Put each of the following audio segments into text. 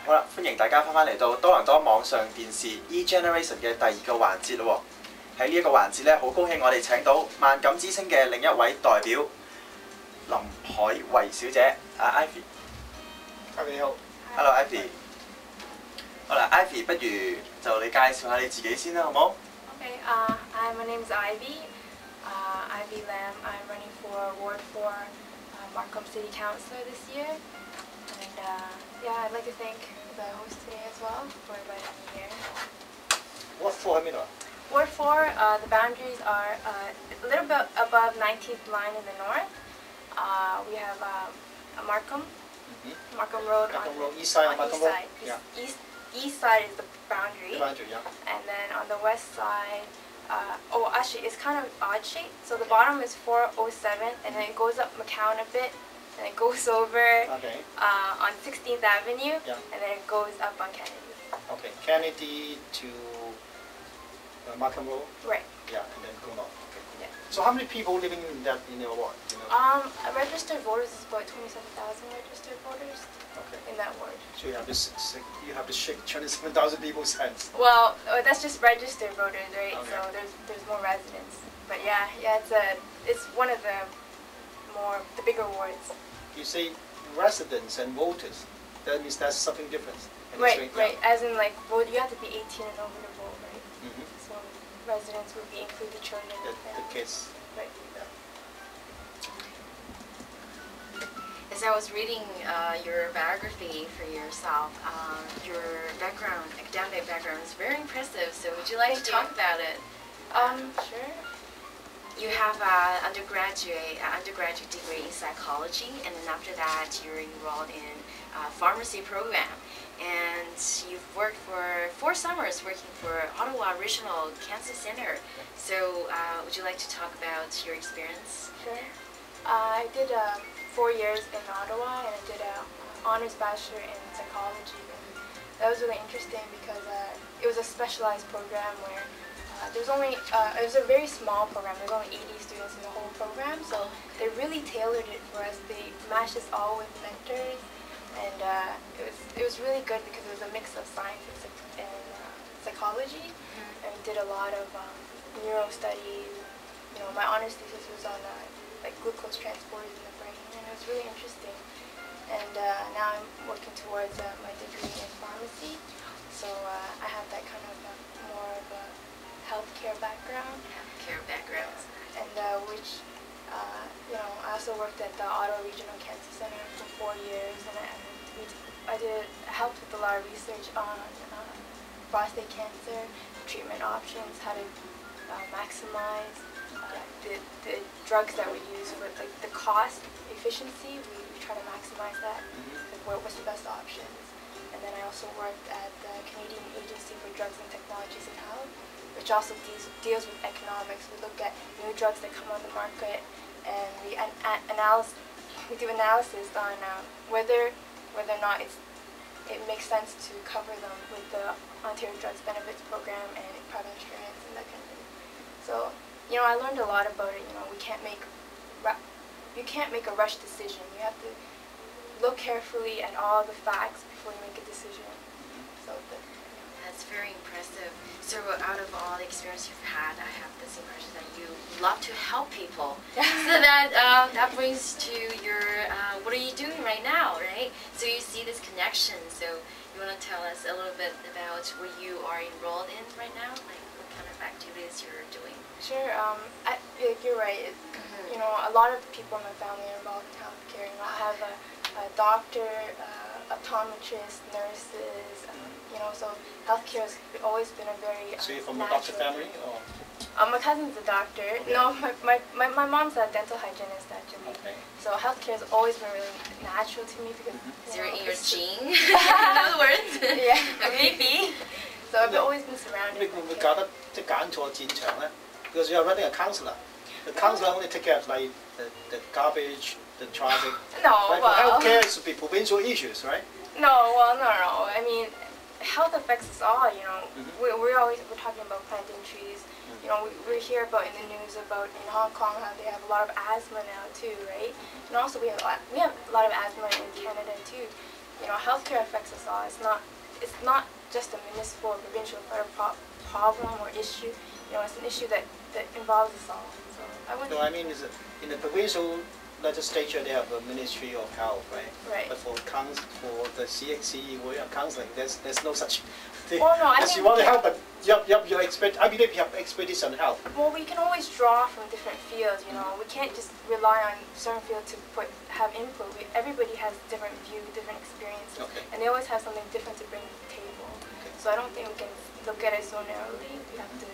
好啦，歡迎大家翻嚟到多倫多網上電視 E-Generation 嘅第二個環節咯喎。喺呢一個環節咧，好高興我哋請到萬錦之星嘅另一位代表林海慧小姐，Ivy。你好。Hello Ivy。好啦 ，Ivy， 不如就你介紹下你自己先啦，好冇 ？Okay, my name is Ivy. Ivy Lam. I'm running for Ward 4 Markham City Councillor this year. And yeah, I'd like to thank the host today as well for inviting me here. Ward 4 喺邊度啊？ Ward 4, the boundaries are a little bit above 19th line in the north. We have Markham, Markham Road on the east side. Yeah. East side is the boundary. The boundary, yeah. And then on the west side, actually it's kind of odd shape. So the bottom is 407, and then it goes up McCown a bit, and it goes over on 16th Avenue, and then it goes up on Kennedy. Okay, Kennedy to Markham Road. Right. Yeah, and then go north. Okay. Yeah. So how many people living in your ward? You know? Registered voters is about 27,000 registered voters. Okay. In that ward. So you have to shake 27,000 people's hands. Well, that's just registered voters, right? Okay. So there's more residents. But yeah, it's one of the bigger wards. You say residents and voters. That means that's something different. Right. As in like vote, you have to be 18 and over to vote, right? So residents would be include the children. The kids. Right. Yeah. As I was reading your biography for yourself, your background, academic background is very impressive. So would you like to talk about it? Sure. You have an undergraduate degree in psychology, and then after that you're enrolled in a pharmacy program. And you've worked for 4 summers working for Ottawa Regional Cancer Center. So would you like to talk about your experience? Sure. I did 4 years in Ottawa, and I did an honors bachelor in psychology. And that was really interesting because it was a specialized program where there's only it was a very small program. There's only 80 students in the whole program, so they really tailored it for us. They matched us all with mentors, and it was really good because it was a mix of science and psychology, and we did a lot of neuro studies. You know, my honors thesis was on like glucose transporters in the brain, and it was really interesting. And now I'm working towards my degree in pharmacy, so I have that kind of more of a healthcare background. And which, you know, I also worked at the Ottawa Regional Cancer Center for 4 years, and I helped with a lot of research on prostate cancer, treatment options, how to maximize the drugs that we use for like the cost efficiency. We try to maximize that. Like what's the best options? And then I also worked at the Canadian Agency for Drugs and Technologies in Health, which also deals with economics. We look at new drugs that come on the market, and we do analysis on whether or not it makes sense to cover them with the Ontario Drugs Benefits Program and private insurance and that kind of thing. So, you know, I learned a lot about it. You know, you can't make a rush decision. You have to look carefully at all the facts before you make a decision. So that's very impressive. So out of all the experience you've had, I have this impression that you love to help people. So that brings to your, what are you doing right now, right? So you see this connection. So you want to tell us a little bit about what you are enrolled in right now? Like what kind of activities you're doing? Sure. You're right. You know, a lot of people in my family are involved in healthcare. You know, I have a doctor, optometrist, nurses. You know, so healthcare has always been a very So you're from a doctor family, or? My cousin's a doctor. Okay. No, my mom's a dental hygienist actually. Okay. So healthcare has always been really natural to me because it's in your gene. In other words. Yeah, maybe. So I've always been surrounded. Because you're running a councillor. The councillor only take care of like the garbage, the traffic. No, right? well. Healthcare should be provincial issues, right? No, no. I mean, health affects us all. You know, we're talking about planting trees. You know, we hear about in the news about in Hong Kong how they have a lot of asthma now too, right? And also we have a lot of asthma in Canada too. healthcare affects us all. It's not just a municipal or provincial problem or issue. It's an issue that involves us all. So I wouldn't. No, I mean, in the provincial legislature they have a Ministry of Health, right? Right. But for the CXE way of counseling, there's no such thing. Well, no, I Yes, think you want to help, but I believe you have expertise on health. Well, we can always draw from different fields. We can't just rely on certain fields to have input. Everybody has different views, different experiences, Okay. and they always have something different to bring to the table. Okay. So I don't think we can look at it so narrowly. We have to,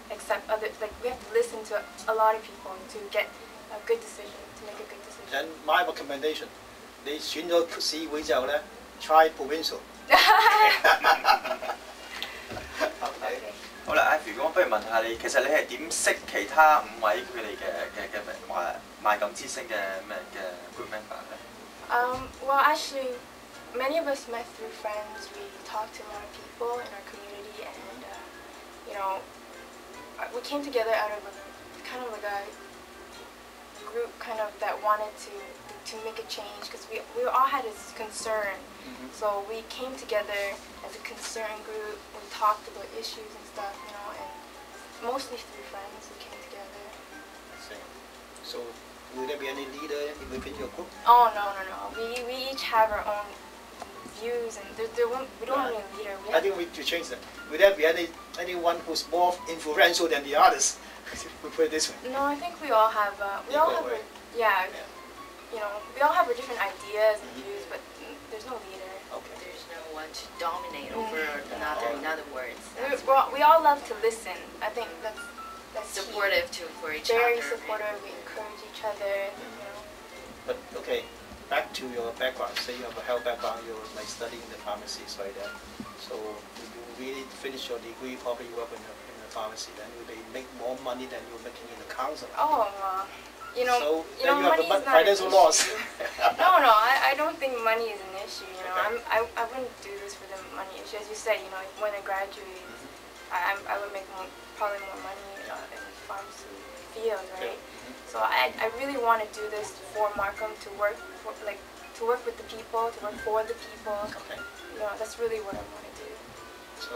accept others. Like we have to listen to a lot of people to get a good decision, to make a good decision. Then my recommendation，你選咗市會之後咧 ，try provincial。Okay. 好啦 ，Ivy， 咁我不如問下你，其實你係點識其他5位佢哋嘅萬錦之星嘅group member 咧？ Well, actually, many of us met through friends. We talked to a lot of people in our community, and we came together out of kind of like a group that wanted to make a change, because we all had this concern. So we came together as a concern group. We talked about issues and stuff, and mostly through friends we came together. So will there be any leader within your group? Oh no. We each have our own views, and we don't have any leader. I think we need to change that. Will there be anyone who's more influential than the others? We put it this way. No, I think we all have we all have our different ideas and views, but there's no leader. Okay. There's no one to dominate over another. In other words, We all love to listen. I think that's supportive for each very other. supportive. We encourage each other. But okay, back to your background. Say you have a health background, you're like studying the pharmacies right there. So if you really finish your degree, probably you work in the pharmacy, then will they make more money than you're making in the counseling? Oh, So then you money have is a not financial an loss. issue. No, I don't think money is an issue. Okay. I wouldn't do this for the money issue. As you say, when I graduate, I would make probably more money in the pharmacy field, right? So I really want to do this for Markham, to work with the people, to work for the people. Okay. That's really what I want to do. So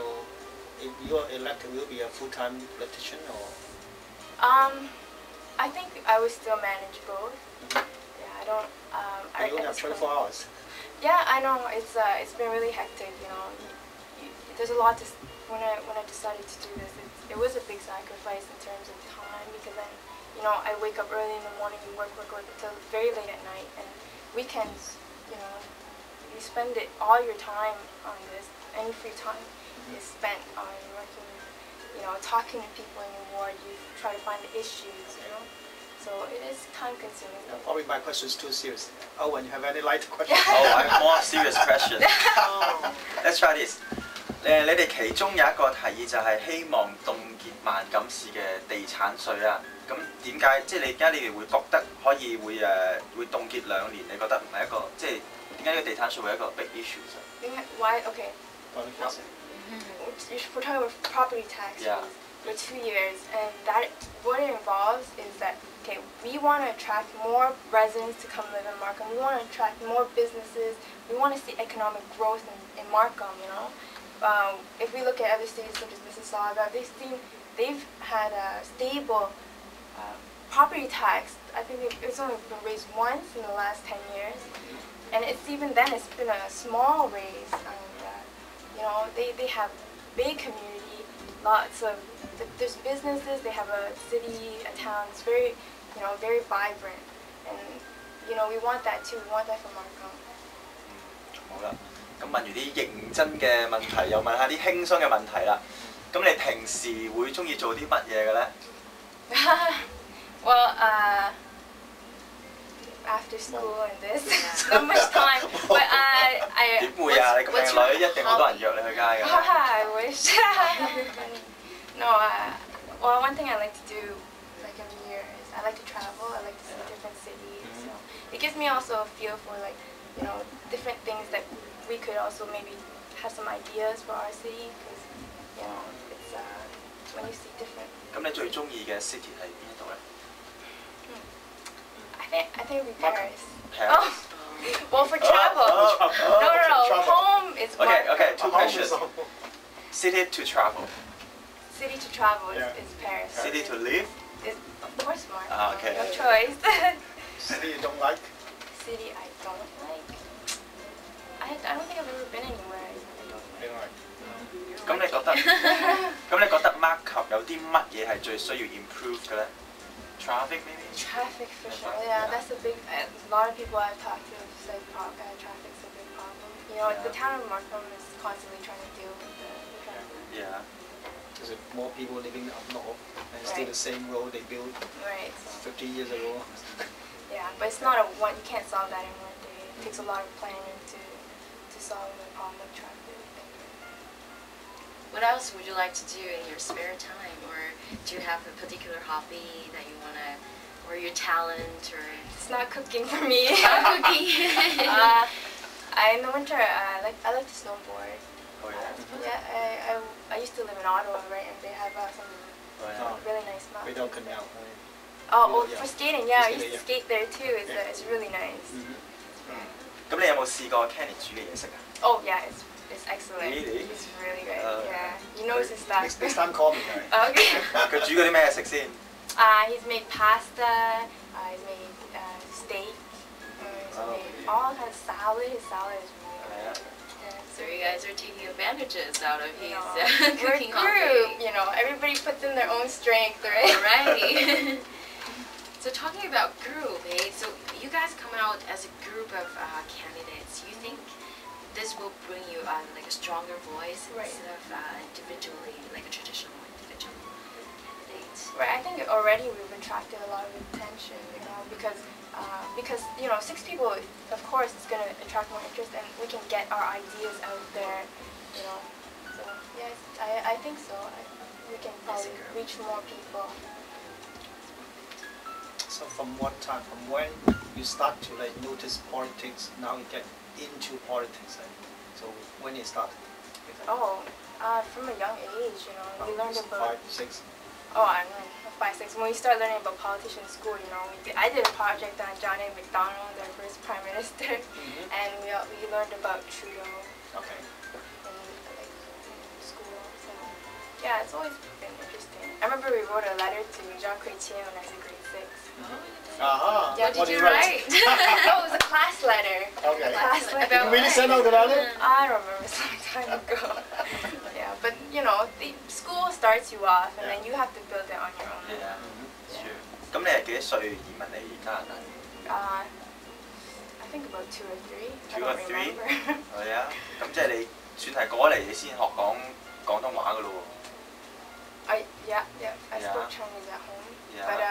if you're elected, will you be a full-time politician or? I think I would still manage both. Yeah, I don't. You only have 24 hours. Yeah, I know. It's been really hectic. There's a lot to. When I decided to do this, it was a big sacrifice in terms of time, because then I wake up early in the morning and work until very late at night, and weekends, you spend all your time on this. Any free time is spent on working, talking to people in your ward. You try to find the issues, So it is time consuming. Probably my question is too serious. Auwen, you have any light question? Oh, I have more serious question. Let's try this. 你哋其中有一個提議就係希望凍結萬錦市嘅地產稅啊。咁點解即係你哋會覺得可以會凍結2年？你覺得唔係一個點解呢個地產稅會係一個 big issue 啫 ？Why? Okay. We're talking about property tax for 2 years, and what it involves is that we want to attract more residents to come live in Markham. We want to attract more businesses. We want to see economic growth in Markham. If we look at other cities such as Mississauga, they've had a stable property tax. I think it's only been raised once in the last 10 years, and it's been a small raise. And they have big community, there's businesses. They have a city, a town. It's very very vibrant, and we want that too. We want that for Markham. 好啦，咁問完啲認真嘅問題，又問下啲輕鬆嘅問題啦。咁你平時會中意做啲乜嘢嘅咧？ Well, after school and this, not much time. But I. 點會啊？你咁靚女，一定好多人約你去街㗎。I wish. No. Well, one thing I like to do, like every year, is I like to travel. I like to see different cities. So it gives me also a feel for different things that we could also maybe have some ideas for our city, because it's when you see different. 咁你最中意嘅 city 係邊一度咧？ I think it would be Paris. Paris. Oh, well, for travel. No, It's Okay, Markham. okay, two questions. City to travel, City to travel Yeah. is Paris. city to live. Is of course Markham. Ah, okay. No choice. City you don't like? City I don't like. I don't think I've ever been anywhere I don't You like. like? 咁你覺得？咁你覺得 Markham 有啲乜嘢係最需要 improve 嘅咧 ？Traffic maybe? Traffic for sure. Yeah. Yeah, that's a big. A lot of people I've talked to say traffic's a big problem. You know, Yeah. the town of Markham is constantly trying to deal with the traffic. Yeah. Is it more people living up north and still the same road they built Right. So, 50 years ago? yeah, but it's not a one. You can't solve that in one day. It takes a lot of planning to solve the problem of traffic. What else would you like to do in your spare time, or do you have a particular hobby that you wanna, or your talent, or It's not cooking for me. not cooking? In the winter, I like to snowboard. Oh yeah. Yeah, I used to live in Ottawa, right, and they have some Oh yeah. really nice mountains. Without canal, right? Oh, Yeah. for skating, yeah, I Skating, used to yeah. skate there too. It's really nice.咁你有冇試過 Kenny 煮嘅嘢食啊？ Oh yeah, it's excellent. Really? It's really good. Oh. Yeah, he knows his stuff. Next time call me, right? Okay. 佢煮嗰啲咩食先？ He's made pasta. He's made steak. He's Oh, made really? all kinds of salad. His salad is really Yeah. good. Yeah. So you guys are taking advantages out of You his know, we're a cooking group. hobby. You know, everybody puts in their own strength, right? Alrighty. So talking about group, so you guys come out as a group of candidates. You think this will bring you like a stronger voice Right. instead of individually, like a traditional individual candidate? Right. I think already we've attracted a lot of attention, you know, because you know 6 people, of course, it's gonna attract more interest, and we can get our ideas out there, you know. So yes, I think so. We can probably reach more people. So from what time, from when you start to like notice politics, now you get into politics, right? So when it started? Oh, from a young age, you know, we learned about. 5, 6. Oh, I don't know, 5, 6. When we start learning about politicians in school, you know, I did a project on John A. Macdonald, our first prime minister, and we learned about Trudeau Okay. in school. So yeah, it's always been interesting. I remember we wrote a letter to Jean Chrétien when I was in grade 6. Aha. Yeah, What did you write? No, it was a class letter. Okay. A class letter. About You really send out the letter? I don't remember, some time ago. Yeah, but you know, the school starts you off, and then you have to build it on your own. Yeah. Sure. 咁你係幾多歲移民嚟加拿大？ I think about 2 or 3. I Two don't or three? remember. 係啊。咁即係你算係過嚟你先學講廣東話噶咯Yeah. I Yeah. spoke Chinese at home, Yeah. but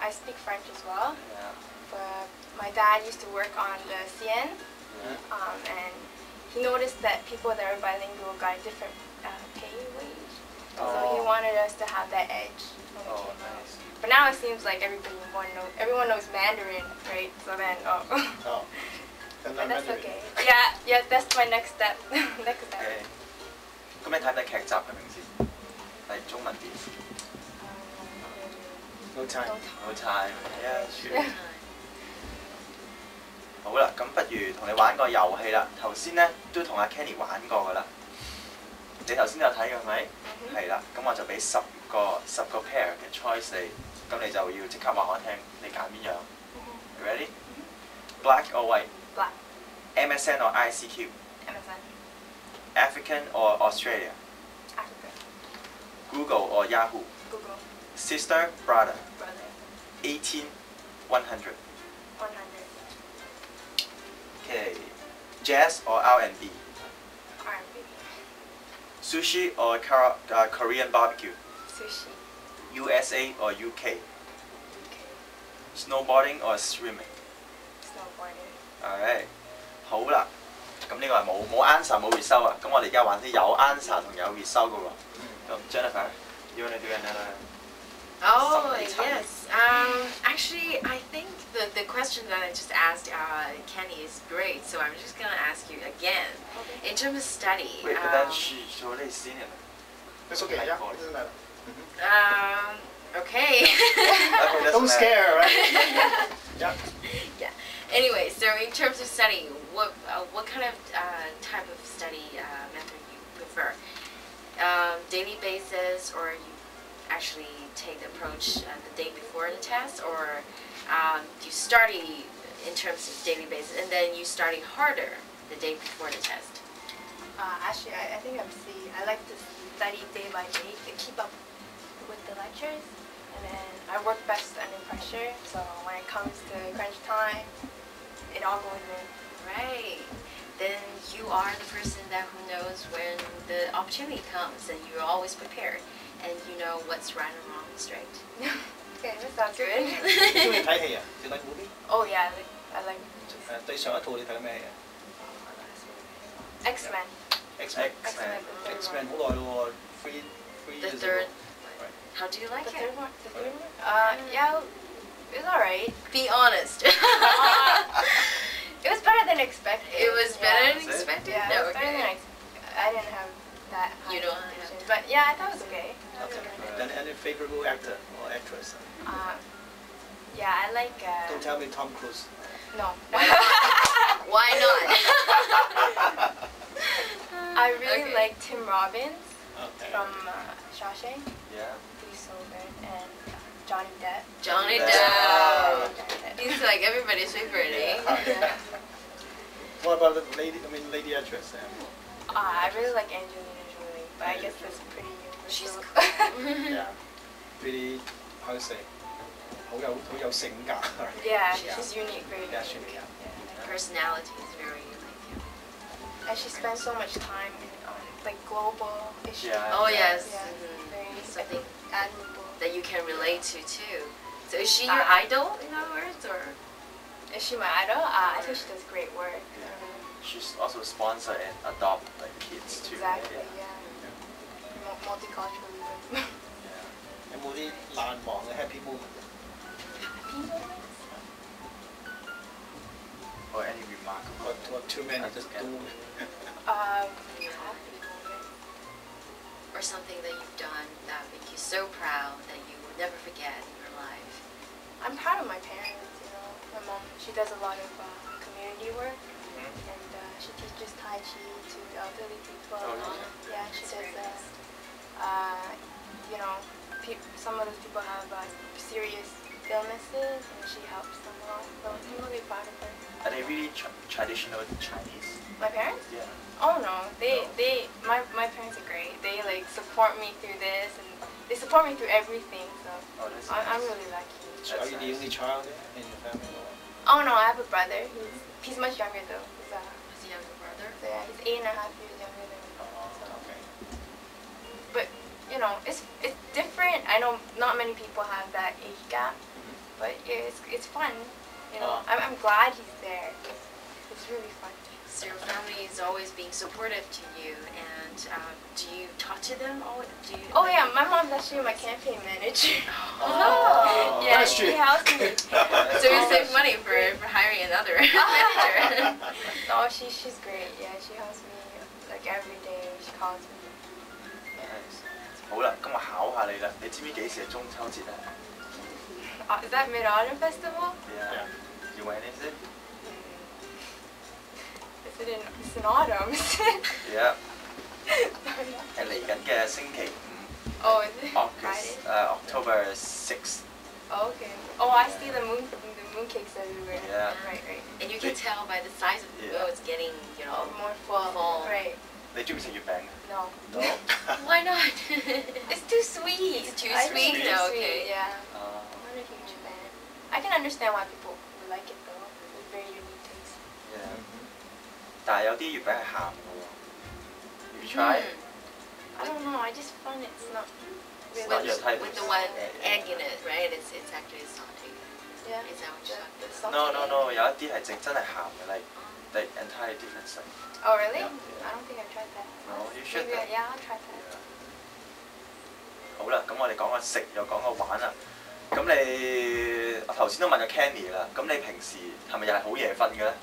I speak French as well.喎。係啊。 But my dad used to work on the CN, and he noticed that people that are bilingual got a different pay wage. So he wanted us to have that edge when we Oh, came out. nice. But now it seems like everyone knows Mandarin, right? So then, Oh. but that's okay. Yeah, that's my next step. Next step. Okay. 咁你睇唔睇劇集嘅平時？係中文電視。 No time. No time. Yeah, sure. 好啦，咁不如同你玩個遊戲啦。頭先咧都同阿 Kenny 玩過噶啦。你頭先有睇嘅係咪？係啦，咁我就俾10個 pair 嘅 choice 你，咁你就要即刻話我聽，你揀邊樣 ？You ready? Black or white? Black. MSN or ICQ? MSN. African or Australia? Africa. Google or Yahoo? Google. Sister, brother? Brother. 18, 100. 100. Okay. Jazz or R&B? R&B. Sushi or Korean barbecue? Sushi. USA or UK? UK. Snowboarding or swimming? Snowboarding. Alright. 好啦，咁呢個係冇 answer 冇 result 啊，咁我哋而家玩啲有 answer 同有 result 嘅喎。咁 Jennifer，you wanna do another? Oh, Somebody yes. Actually, I think the question that I just asked Kenny is great, so I'm just going to ask you again. Okay. In terms of study, Wait, but then she's already seen it. It's okay, yeah. Doesn't matter. okay. Okay, doesn't Don't matter. scare, right? Yeah. Yeah. Anyway, so in terms of study, what kind kind of type of study method you prefer? Daily basis, or you actually take the approach the day before the test, or you study in terms of daily basis and then you study harder the day before the test? Actually, I think I'm C. I like to study day by day to keep up with the lectures, and then I work best under pressure. So when it comes to crunch time, it all goes in. Right. Then you are the person that who knows when the opportunity comes, and you're always prepared, and you know what's right and wrong straight. Okay, that sounds good. 中意睇戲啊？你 like movie？ Oh yeah, I like 對上一套你睇咩戲啊 X-Men.？X-Men。 X-Men. X-Men 好耐咯喎，three The years third. ago. Right. How do you like The it? third one. The third one. Yeah, it was alright. Be honest. It was better than expected. It was better than Is it? expected? Yeah, it was better than Okay. I didn't have that high You don't have expectations, but yeah, I thought it was okay. Okay. Then any favorable actor or actress? Yeah, I like. Don't tell me Tom Cruise. No. Why not? I really Okay. like Tim Robbins Okay. from Shawshank. Yeah. He's so good, and Johnny Depp. Johnny Yeah. Depp. Johnny Depp. He's like everybody's favorite, eh? Yeah. What about the lady? I mean, lady actress. I really like Angelina Jolie, but I guess that's pretty She's universal. Yeah. Really, how to say? 好有性格。Yeah, Yeah. she's unique, very Yeah, unique. she unique. Personality is very unique. And she spends so much time on like global issues. Yeah. Oh yes. Yeah, Mhm. very Something admirable. that you can relate to too. So is she your idol in other words, or? Is she my idol? I think she does great work. Yeah. She's also sponsor and adopt like kids too. Exactly, Yeah. yeah. Multiculturalism. Yeah. 有冇啲難忘嘅 happy moment？ Or any remarkable. Or too many? Just Okay. two. Happy moment. Or something that you've done that make you so proud that you will never forget in your life? I'm proud of my parents, you know. My mom, she does a lot of community work, Mhm. and she teaches Tai Chi to the elderly people. Oh, really? Yeah, she That's very does, nice. you know, some of those people have serious illnesses, and she helps them a lot. So I'm really proud of her. Are they really traditional Chinese? My parents? Yeah. Oh no, my parents are great. They like support me through this, and they support me through everything. So Oh, that's I'm nice. really lucky. Are you the only child in your family? Oh no, I have a brother. He's much younger though. He's As a younger brother? so yeah, he's 8.5 years younger than me. So, Okay. but you know, it's different. I know not many people have that age gap, but yeah, it's fun. You know, I'm glad he's there. It's really fun. So your family is always being supportive to you, and do you talk to them? Oh yeah, my mom's actually my campaign manager. Oh. Yeah, That's she true. helps me. So you save money for hiring another manager. Oh, she's great. Yeah, she helps me like every day. She calls me. Nice. 好啦，咁我考下你啦。你知唔知幾時係中秋節啊 Is that Mid-Autumn Festival? Yeah. You went is it? It's in autumn. Yeah. 係嚟緊嘅星期五 Oh, is it Friday? October 6th. Oh, okay. Oh, I see the mooncakes everywhere. Yeah. Right. And you can tell by the size of the Yeah. moon, it's getting, you Oh, know, more full. Full. Right. 你中唔中意食月餅？ No. No. why not? It's too sweet. It's too I sweet? think it's too Okay. sweet, yeah. Uh, I'm not a huge fan. I can understand why people would like it though. It's very unique taste. yeah. 但係有啲月餅係鹹嘅喎。Have you tried? I don't know. I just find it's not really. not your type. With the one egg in it, right? It's actually salty. Yeah. Is that what you're talking The about? salty No, no, egg. no. 有一啲係真係鹹嘅，like entirely different stuff. Oh really? Yeah. I don't think I've tried that. No, you should Maybe then. yeah, I'll try that. Yeah. 好啦，咁我哋講個食又講個玩啦。咁你我頭先都問咗 Kenny 啦，咁你平時係咪又係好夜瞓嘅咧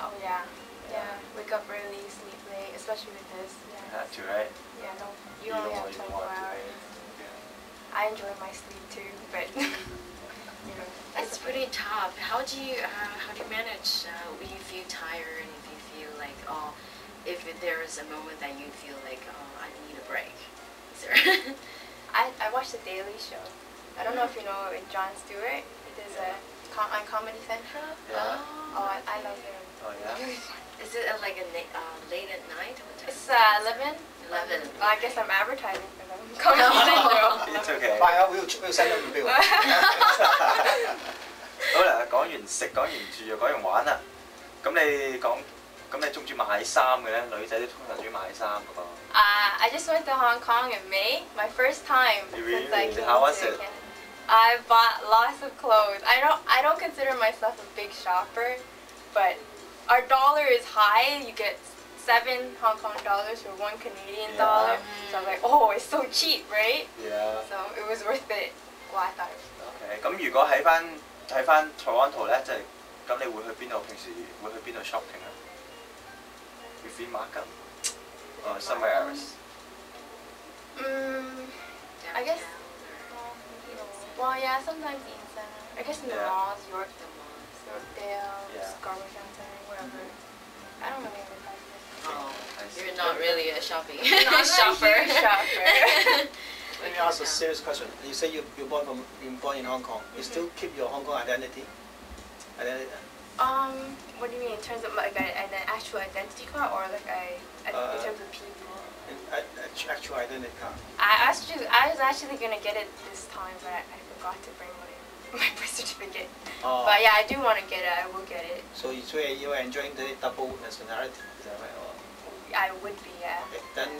Oh yeah. Yeah. Wake up early, sleep late, especially with this. Yeah. Have to, right? Yeah. No. You You only don't have really 24 want to. hours. Yeah. I enjoy my sleep too, but you know. That's pretty tough. How do you manage if you feel tired, if you feel like, oh, if there is a moment that you feel like, oh, I need a break? Is there? I watched The Daily Show. I don't know if you know Jon Stewart. There's on Comedy Central. Yeah. Oh, I love him. Oh yeah. Is it like a late at night? What time? It's 11. 11. Well, I guess I'm advertising for them. Comedy Central. It's okay. 快啊！Will send them bill。好啦，講完食，講完住，又講完玩啦。咁你中唔中意買衫嘅咧？女仔都通常中意買衫噶噃。I just went to Hong Kong in May, my first time Really? since I came How was to it? Canada. I bought lots of clothes. I don't consider myself a big shopper, but our dollar is high. You get 7 Hong Kong dollars for 1 Canadian dollar. So I'm like, oh, it's so cheap, right? Yeah. So it was worth it. Well, I thought it was. OK，咁如果睇翻 Toronto 咧，即係咁，你會去邊度？平時會去邊度 shopping 啊 ？Within Markham or somewhere else? I guess. Well, yeah, sometimes in center. I guess in the Yeah. malls, Yorkdale, Yeah. Scarborough Town Center, wherever. I don't really know if Oh, I see. you're not really a shopping I'm not shopper. a huge shopper. Let me ask a serious question. You say you're born in Hong Kong. You still keep your Hong Kong identity? What do you mean in terms of like an actual identity card or like in terms of people? Actual identity card. I was actually gonna get it this time, but I forgot to bring my birth certificate. Oh. But yeah, I do want to get it. I will get it. So you're enjoying the double nationality, is that right? Or, I would be, yeah. okay, then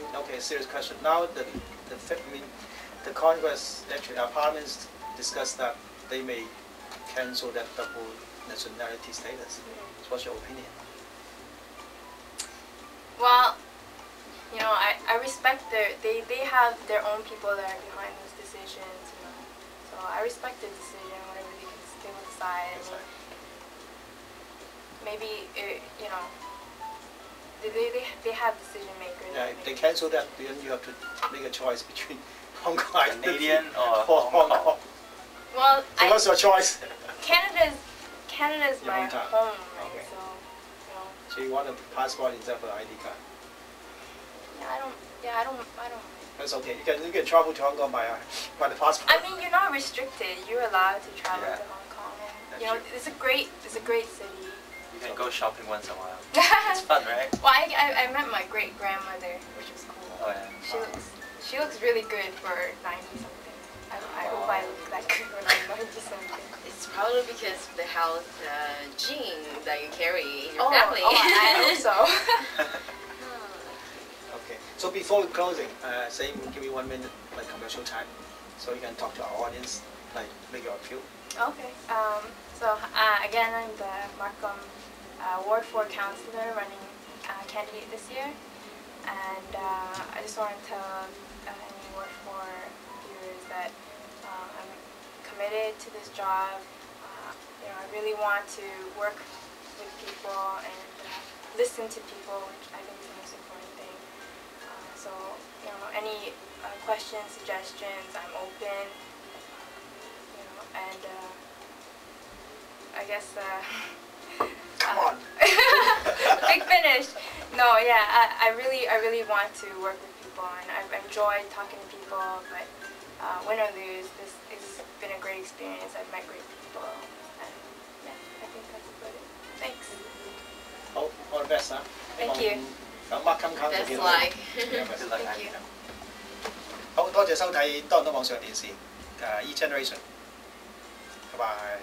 serious question. Now the Congress actually our parliaments discussed that they may cancel that double nationality status. So what's your opinion? Well, you know, I respect they have their own people that are behind those decisions, you know. So I respect their decision, whatever they will decide. I mean, maybe you know, they have decision makers. Yeah, if they cancel that, then you have to make a choice between Hong Kong Canadian or Hong Kong. Well, So what's your choice? Canada's Your my hometown. home, right? Okay. So, you know. So you want a passport instead of an ID card? I don't. That's okay. You can travel to Hong Kong by the passport. I mean, you're not restricted. You're allowed to travel Yeah. to Hong Kong, and That's you know, true. it's a great city. You can go shopping once in a while. It's fun, right? Well, I met my great grandmother, which was cool. Oh yeah. She looks really good for 90 something. I hope I look that good when I'm 90 something. It's probably because of the health gene that you carry in your Oh, family. I hope so. Okay. So before closing, say we'll give you 1 minute like commercial time, so you can talk to our audience, like make your appeal. Okay. So again, I'm the Markham Ward 4 Councillor running candidate this year, and I just want to tell any Ward 4 viewers that I'm committed to this job. You know, I really want to work with people and listen to people, which I think is the most important thing. So, you know, any questions, suggestions, I'm open. You know, and I guess. Come on. Big finish. No, yeah, I really want to work with people, and I've enjoyed talking to people. But win or lose, this has been a great experience. I've met great people, and yeah, I think that's about it. Thanks. All the best, huh? Thank you. 咁 Markham Councillor Best 見到 luck. 你。Best luck. Thank you. 好多謝收睇多倫多網上電視，E Generation。拜拜。